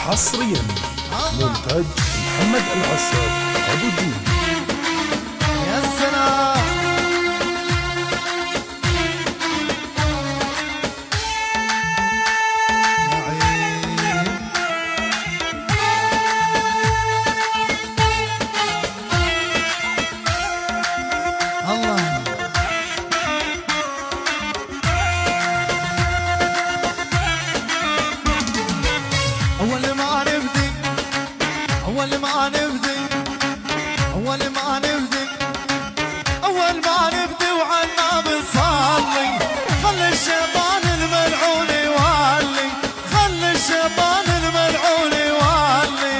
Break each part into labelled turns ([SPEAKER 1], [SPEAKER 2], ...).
[SPEAKER 1] حصريا مونتاج محمد العسر ابو الدين.
[SPEAKER 2] يا سلام أول ما نبدي وعنا بنصلي خلي الشيطان الملعون يولي خلي الشيطان الملعون يولي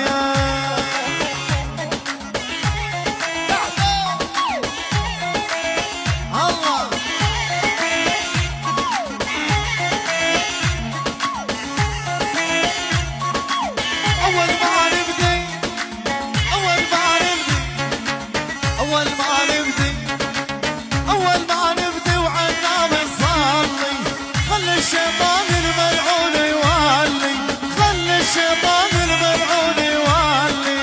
[SPEAKER 2] الله أول ما نبدي وعنا بنصلي خلي الشيطان الملعون يولي خلي الشيطان الملعون يولي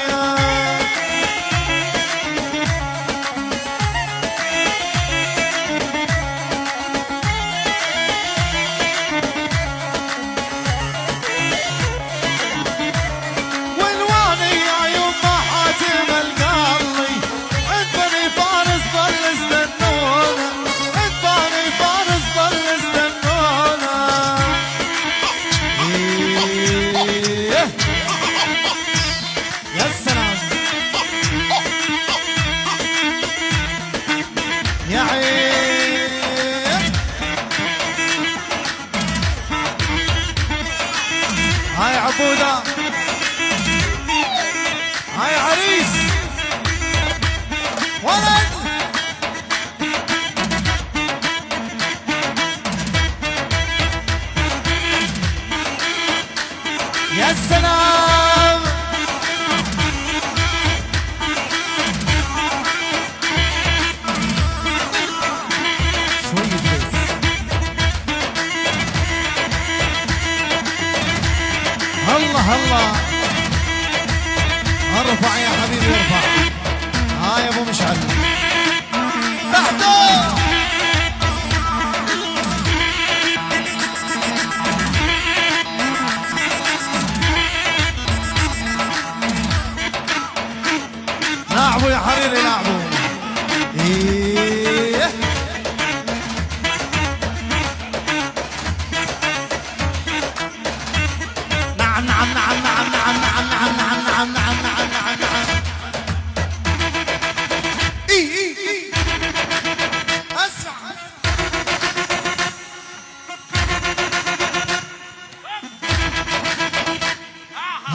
[SPEAKER 2] والواني يا يما حاتم القلي عند بني فارس ظل استنونا عند بني فارس ظل استنونا يا سلام يا عين هاي عبودة هاي عريس ولد يا سلام شوية بس الله الله ارفع يا حبيبي ارفع هاي ابو مشعل تحته لعبوا يا حريري لعبوا إيه. نعم نعم نعم نعم نعم نعم نعم نعم نعم نعم نعم نعم نعم إيه إيه إيه أسرع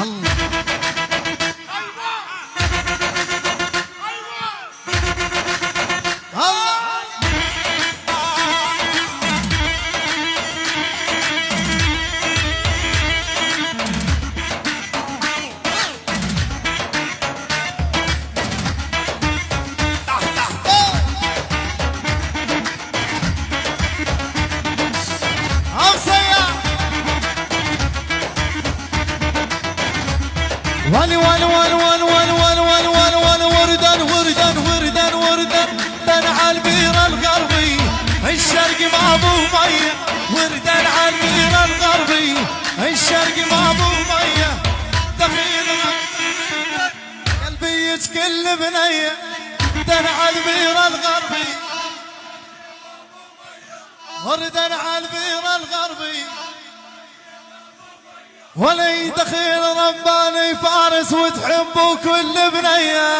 [SPEAKER 2] الله واني واني واني واني واني واني واني واني واني وردان وردان وردان وردان دان على البير الغربي الشرقي ما ابو ميه وردان على البير الغربي الشرقي ما ابو ميه دخيل قلبي كل بنيه دان على البير الغربي وردان على البير الغربي ولي دخيل رباني فارس وتحبوا كل بنيه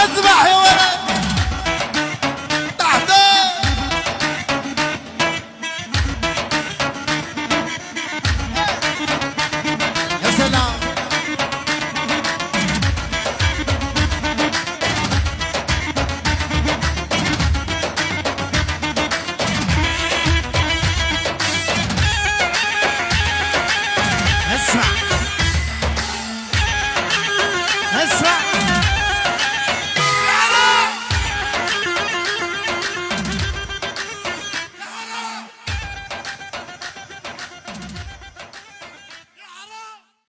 [SPEAKER 2] اذبح يا ولد